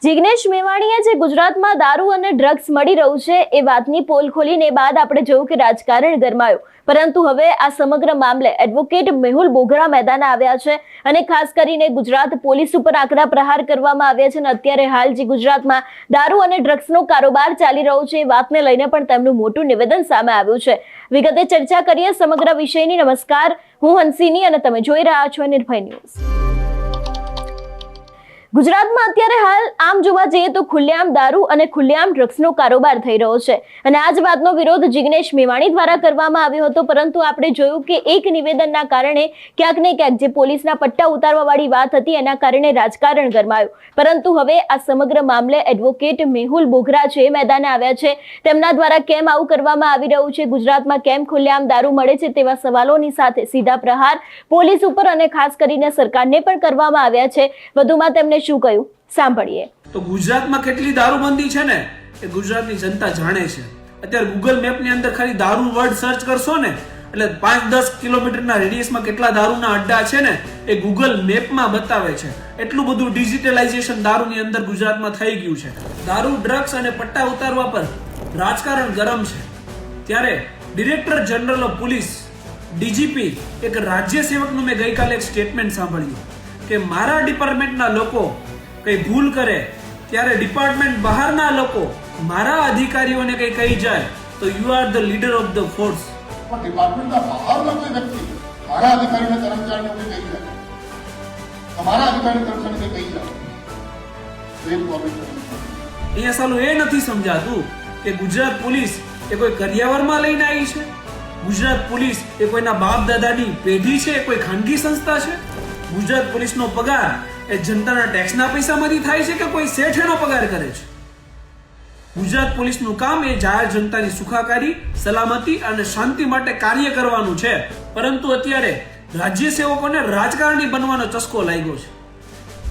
જિગ્નેશ મેવાણીએ જે ગુજરાતમાં દારૂ અને ડ્રગ્સ મળી રહ્યું છે એ વાતની પોલ ખોલીને બાદ આપણે જોયું કે રાજકારણ ગરમાયું, પરંતુ હવે આ સમગ્ર મામલે એડવોકેટ મેહુલ બોગરા મેદાને આવ્યા છે અને ખાસ કરીને ગુજરાત પોલીસ ઉપર આકરા પ્રહાર કરવામાં આવ્યા છે અને અત્યારે હાલ જે ગુજરાતમાં દારૂ અને ડ્રગ્સનો કારોબાર ચાલી રહ્યો છે એ વાતને લઈને પણ તેમનું મોટું નિવેદન સામે આવ્યું છે। વિગતે ચર્ચા કરીએ સમગ્ર વિષયની। નમસ્કાર, હું હંસિની અને તમે જોઈ રહ્યા છો નિર્ભય ન્યૂઝ। ગુજરાતમાં અત્યારે હાલ આમ જોવા જઈએ તો ખુલ્લેઆમ દારૂ અને ખુલ્લેઆમ ડ્રગ્સનો કારોબાર થઈ રહ્યો છે અને આ જ વાતનો વિરોધ જિગ્નેશ મેવાણી દ્વારા કરવામાં આવ્યો હતો, પરંતુ આપણે જોયું કે એક નિવેદનના કારણે ક્યાંક ને ક્યાંક જે પોલીસના પટ્ટા ઉતારવાવાળી વાત હતી એના કારણે રાજકારણ ગરમાયું, પરંતુ હવે આ સમગ્ર મામલે એડવોકેટ મેહુલ બોગરા છે મેદાને આવ્યા છે। તેમના દ્વારા કેમ આવું કરવામાં આવી રહ્યું છે, ગુજરાતમાં કેમ ખુલ્લેઆમ દારૂ મળે છે તેવા સવાલોની સાથે સીધા પ્રહાર પોલીસ ઉપર અને ખાસ કરીને સરકારને પણ કરવામાં આવ્યા છે। વધુમાં તેમણે શું કહ્યું સાંભળીએ। તો ગુજરાતમાં કેટલી દારૂબંધી છે ને એ ગુજરાતની જનતા જાણે છે। અત્યારે ગૂગલ મેપ ની અંદર ખાલી દારૂ વર્ડ સર્ચ કરશો ને એટલે 5-10 કિલોમીટરના રેડિયસમાં કેટલા દારૂના અડ્ડા છે ને એ ગૂગલ મેપમાં બતાવે છે। એટલું બધું ડિજિટલાઇઝેશન દારૂની અંદર ગુજરાતમાં થઈ ગયું છે। દારૂ, ડ્રગ્સ અને પટ્ટા ઉતારવા પર રાજકારણ ગરમ છે, ત્યારે director general of police DGP એક રાજ્ય સેવકનું મેં ગઈકાલે એક સ્ટેટમેન્ટ સાંભળ્યું કે મારા ડિપાર્ટમેન્ટના લોકો કઈ ભૂલ કરે ત્યારે ડિપાર્ટમેન્ટ બહારના લોકો મારા અધિકારીઓને કઈ કહી જાય તો you are the leader of the force. પણ ડિપાર્ટમેન્ટના બહારના કોઈ વ્યક્તિ મારા અધિકારીને કર્મચારીઓને કહી જાય, તમારા અધિકારી કર્મચારીને કહી જાય તો એ ગવર્મેન્ટ અહીંયા સાલું એ નથી સમજાતું કે ગુજરાત પોલીસ એ કોઈ કરિયાવરમાં લઈને આવી છે, ગુજરાત પોલીસ એ કોઈના બાપ દાદાની પેઢી છે, કોઈ ખાનગી સંસ્થા છે। ગુજરાત પોલીસનો પગાર એ જનતાના ટેક્સના પૈસામાંથી થાય છે કે કોઈ શેઠ એનો પગાર કરે છે? ગુજરાત પોલીસનું કામ એ જાહેર જનતાની સુખાકારી, સલામતી અને શાંતિ માટે કાર્ય કરવાનું છે, પરંતુ અત્યારે રાજ્ય સેવકોને રાજકારણી બનવાનો ચસ્કો લાગ્યો છે।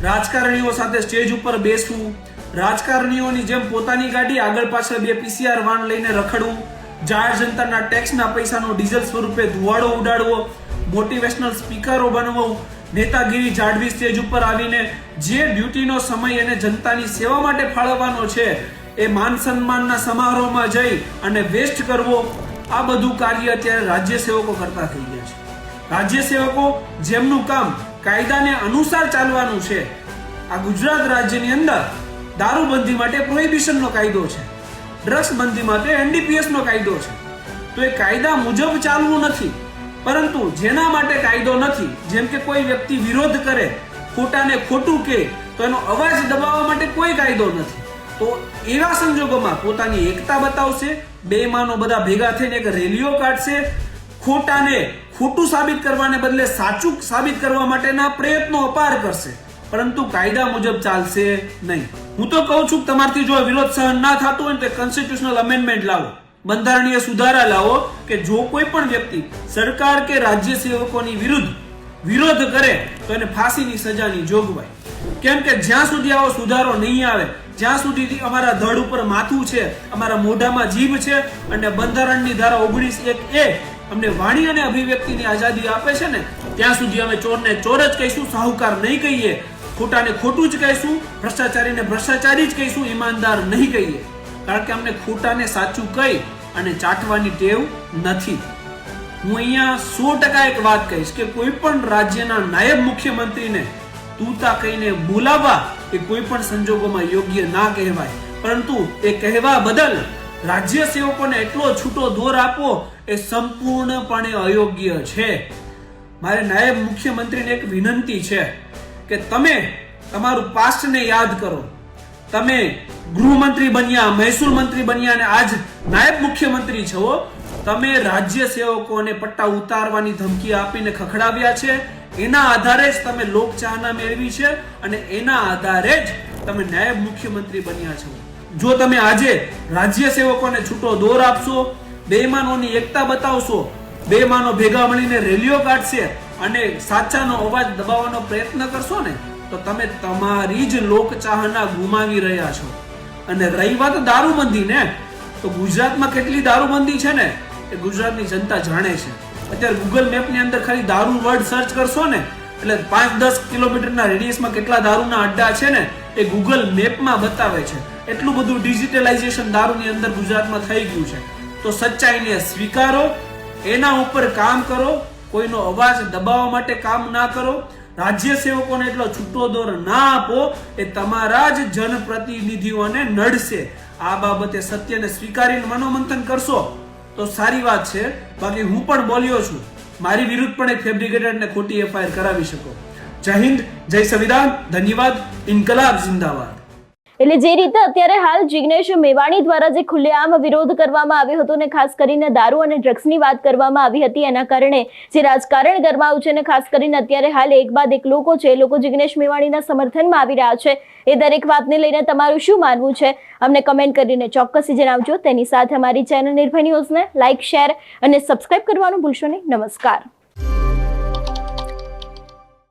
રાજકારણીઓ સાથે સ્ટેજ ઉપર બેસવું, રાજકારણીઓની જેમ પોતાની ગાડી આગળ પાછળ 2 પીસીઆર વાન લઈને રખડવું, જાહેર જનતાના ટેક્સના પૈસાનો ડીઝલ સ્વરૂપે ધુવાડો ઉડાડવો, મોટિવેશનલ સ્પીકરો બનવું, નેતાગીરી જાળવી સ્ટેજ ઉપર આવીને જે ડ્યુટીનો સમય એને જનતાની સેવા માટે ફાળવવાનો છે એ માન સન્માનના સમારોહમાં જઈ અને વેસ્ટ કરવો, આ બધું કાર્ય અત્યારે રાજ્ય સેવકો કરતા થઈ ગયા છે। રાજ્ય સેવકો જેમનું કામ કાયદાને અનુસાર ચાલવાનું છે, આ ગુજરાત રાજ્યની અંદર દારૂબંધી માટે પ્રોહિબિશનનો કાયદો છે, ડ્રગ્સ બંધી માટે એનડીપીએસ નો કાયદો છે, તો એ કાયદા મુજબ ચાલવું નથી, પરંતુ જેના માટે કાયદો નથી, જેમ કે કોઈ વ્યક્તિ વિરોધ કરે, ખોટાને ખોટું કહે તો એનો અવાજ દબાવવા માટે કોઈ કાયદો નથી, તો એવા સંજોગોમાં પોતાની એકતા બતાવશે, બેઈમાનો બધા ભેગા થઈને એક રેલીઓ કાઢશે, ખોટાને ખોટું સાબિત કરવાને બદલે સાચું સાબિત કરવા માટેના પ્રયત્નો અપાર કરશે, પરંતુ કાયદા મુજબ ચાલશે નહીં। હું તો કહું છું કે તમારથી જો વિરોધ સહન ના થતું હોય તો કોન્સ્ટિટ્યુશનલ અમેન્ડમેન્ટ લાવો, બંધારણીય સુધારા લાવો કે જો કોઈ પણ વ્યક્તિ સરકાર કે રાજ્ય સેવકોની વિરોધ કરે તો એને ફાંસીની સજાની જોગવાઈ। કેમ કે જ્યાં સુધી આવો સુધારો નહીં આવે, જ્યાં સુધી અમારા ધડ ઉપર માથું છે, અમારા મોઢામાં જીભ છે અને બંધારણની ધારા 19(1) અમને વાણી અને અભિવ્યક્તિની આઝાદી આપે છે ને, ત્યાં સુધી અમે ચોરને ચોર જ કહીશું, સાહુકાર નહીં કહીએ, ખોટાને ખોટું જ કહીશું, ભ્રષ્ટાચારીને ભ્રષ્ટાચારી જ કહીશું, ઈમાનદાર નહીં કહીએ, કારણ કે અમને ખોટાને સાચું કહી અને ચાટવાની ટેવ નથી। હું અહીંયા 100% એક વાત કહીશ કે કોઈ પણ રાજ્યના નાયબ મુખ્યમંત્રીને તૂતા કહીને બોલાવવા એ કોઈ પણ સંજોગોમાં યોગ્ય ના કહેવાય, પરંતુ એ કહેવા બદલ રાજ્ય સેવકોને એટલો છૂટો દોર આપવો એ સંપૂર્ણપણે અયોગ્ય છે। મારે નાયબ મુખ્યમંત્રીને એક વિનંતી છે કે તમે તમારું પાસ્ટને યાદ કરો, તમે ગૃહમંત્રી બન્યા, મહેસૂલ મંત્રી બન્યા અને આજ નાયબ મુખ્યમંત્રી છો, તમે રાજ્ય સેવકોને પટ્ટા ઉતારવાની ધમકી આપીને ખખડાવ્યા છે, એના આધારે જ તમે લોકચાહના મેળવી છે અને એના આધારે જ તમે નાયબ મુખ્યમંત્રી બન્યા છો। જો તમે આજે રાજ્ય સેવકોને છૂટો દોર આપશો, બેઈમાનોની એકતા બતાવશો, બેઈમાનો ભેગા મળીને રેલીઓ કાઢશે અને સાચાનો અવાજ દબાવવાનો પ્રયત્ન કરશો ને તો તમે તમારી જ લોકચાહના ગુમાવી રહ્યા છો। અને રહી વાત દારૂબંધી ને, તો ગુજરાતમાં કેટલી દારૂબંધી છે ને એ ગુજરાતની જનતા જાણે છે। અત્યારે ગૂગલ મેપ ની અંદર ખાલી દારૂ વર્ડ સર્ચ કરશો ને એટલે 5-10 કિલોમીટરના રેડિયસમાં કેટલા દારૂના અડ્ડા છે ને એ ગૂગલ મેપમાં બતાવે છે. એટલું બધું ડિજિટલાઇઝેશન દારૂની અંદર ગુજરાતમાં થઈ ગયું છે. તો સચ્ચાઈને સ્વીકારો, એના ઉપર કામ કરો, કોઈનો અવાજ દબાવવા માટે કામ ના કરો, રાજ્ય સેવકોને એટલો છૂટો દોર ના આપો. એ તમારા જ જનપ્રતિનિધિઓને નડશે. આ બાબતે સત્યને સ્વીકારીને મનોમંથન કરશો તો સારી વાત છે. બાકી હું પણ બોલ્યો છું, મારી વિરુદ્ધ પણ એક ફેબ્રિકેટેડ ને ખોટી એફઆઈઆર કરાવી શકો. જય હિન્દ, જય સંવિધાન, ધન્યવાદ, ઇન્કલાબ જિંદાબાદ. એટલે જે રીતે અત્યારે હાલ જિગ્નેશ મેવાણી દ્વારા જે ખુલ્લેઆમ વિરોધ કરવામાં આવ્યો હતો ને ખાસ કરીને દારૂ અને ડ્રગ્સની વાત કરવામાં આવી હતી, એના કારણે જે રાજકારણ ગરમાયું છે ને ખાસ કરીને અત્યારે હાલ એક બાદ એક લોકો છે, લોકો જિગ્નેશ મેવાણીના સમર્થનમાં આવી રહ્યા છે. એ દરેક વાતને લઈને તમારું શું માનવું છે અમને કમેન્ટ કરીને ચોક્કસથી જણાવજો. તેની સાથે અમારી ચેનલ નિર્ભય ન્યૂઝને લાઇક, શેર અને સબસ્ક્રાઇબ કરવાનું ભૂલશો નહીં. નમસ્કાર.